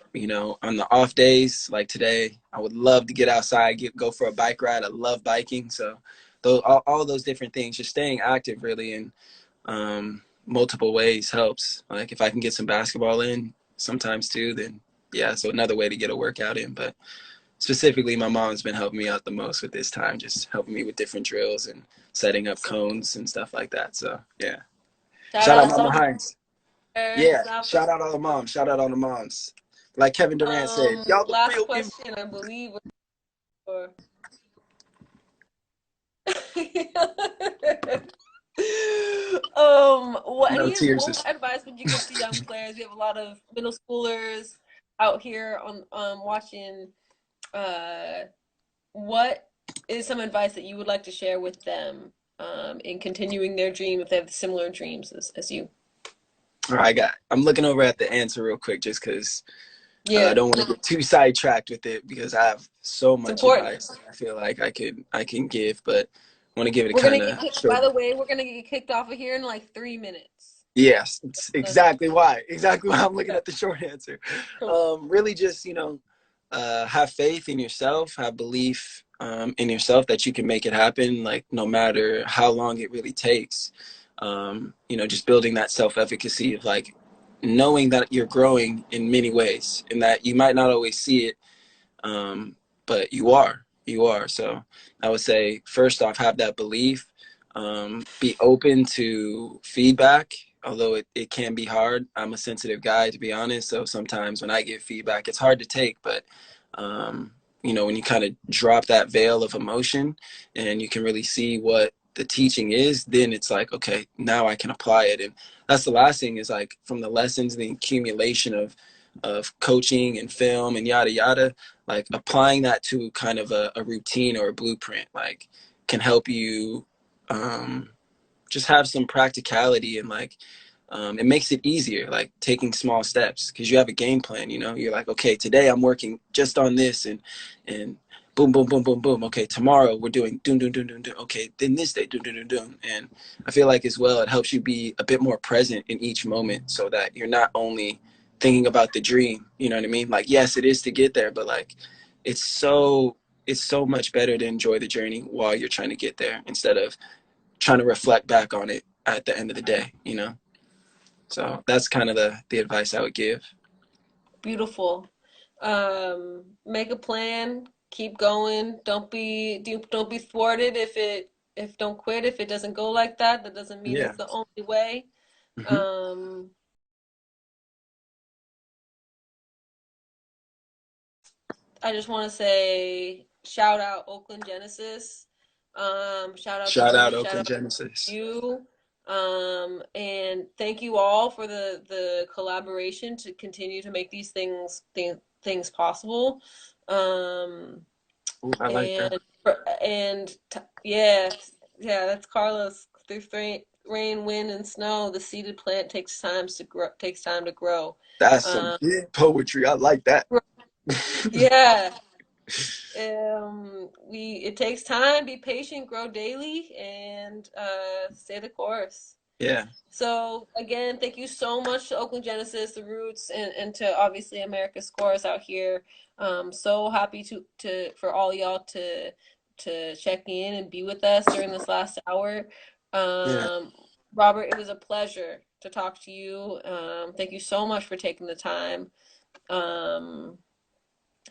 on the off days like today, I would love to get outside, go for a bike ride. I love biking, so all those different things, just staying active really in multiple ways helps. Like if I can get some basketball in sometimes too, then yeah, so another way to get a workout in. But specifically, my mom's been helping me out the most with this time, just helping me with different drills and setting up cones and stuff like that. So yeah, Shout shout out out Mama South Hines. Yeah, South. shout out all the moms. Shout out all the moms. Like Kevin Durant said, y'all the Last real MVP. question, I believe. Or... No tears. What advice would you give to young players? We have a lot of middle schoolers out here on watching. Uh, what is some advice that you would like to share with them in continuing their dream if they have similar dreams as you? All right, I'm looking over at the answer real quick just because I Yeah, don't want to get too sidetracked with it because I have so it's much important. advice I feel like I can give, but I want to give it a We're gonna kind of get kicked. short. By the way, we're gonna get kicked off of here in like 3 minutes. Yes, it's That's exactly why I'm looking at the short answer. cool. Really just, have faith in yourself, have belief in yourself that you can make it happen, like no matter how long it really takes. Just building that self-efficacy of like knowing that you're growing in many ways and that you might not always see it, but you are. So I would say first off, have that belief, be open to feedback, although it can be hard. I'm a sensitive guy, to be honest, so sometimes when I give feedback it's hard to take, but when you kind of drop that veil of emotion and you can really see what the teaching is, then it's like, okay, now I can apply it. And that's the last thing, is like from the lessons, the accumulation of coaching and film and yada yada, like applying that to kind of a routine or a blueprint, like can help you just have some practicality, and like it makes it easier, like taking small steps, because you have a game plan. You're like, okay, today I'm working just on this, and boom boom boom boom boom, okay, tomorrow we're doing doom doom doom doom doom, okay, then this day doom doom doom doom. And I feel like as well it helps you be a bit more present in each moment, so that you're not only thinking about the dream, you know what I mean? Like, yes, it is to get there, but like it's so it's so much better to enjoy the journey while you're trying to get there, instead of trying to reflect back on it at the end of the day. So that's kind of the advice I would give. Beautiful. Make a plan. Keep going. Don't be thwarted if don't quit if it doesn't go like that. That doesn't mean Yeah. it's the only way. Hmm. Um, I just want to say shout out Oakland Genesis. Shout out to Shout out Rudy. Shout Oakland out to Genesis. you. And thank you all for the collaboration to continue to make these things possible. Um, Ooh, I like that. and yeah, yeah, that's Carlos. Through rain, wind, and snow, the seeded plant takes time to grow. That's some Um, big poetry. I like that. yeah. We it takes time, be patient, grow daily, and stay the course. Yeah. So again, thank you so much to Oakland Genesis, the Roots, and to obviously America Scores out here. So happy for all y'all to check in and be with us during this last hour. Yeah. Um, Robert, it was a pleasure to talk to you. Thank you so much for taking the time. Um,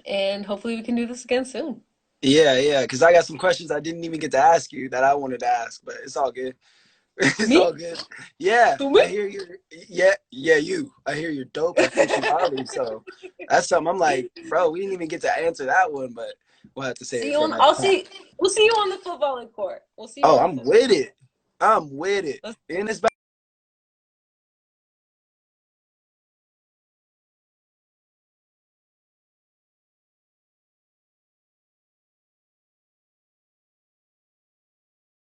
and hopefully we can do this again soon. Yeah. Because I got some questions I didn't even get to ask you that I wanted to ask, but it's all good. It's Me? all good. Yeah, Who I me? hear you. Yeah, you. I hear you're dope at coaching volleyball. So that's something I'm like, bro, we didn't even get to answer that one, but we'll have to say See it you for on. another time. We'll see you on the footballing court. We'll see you Oh, on the I'm football. with it. I'm with it. Let's And it's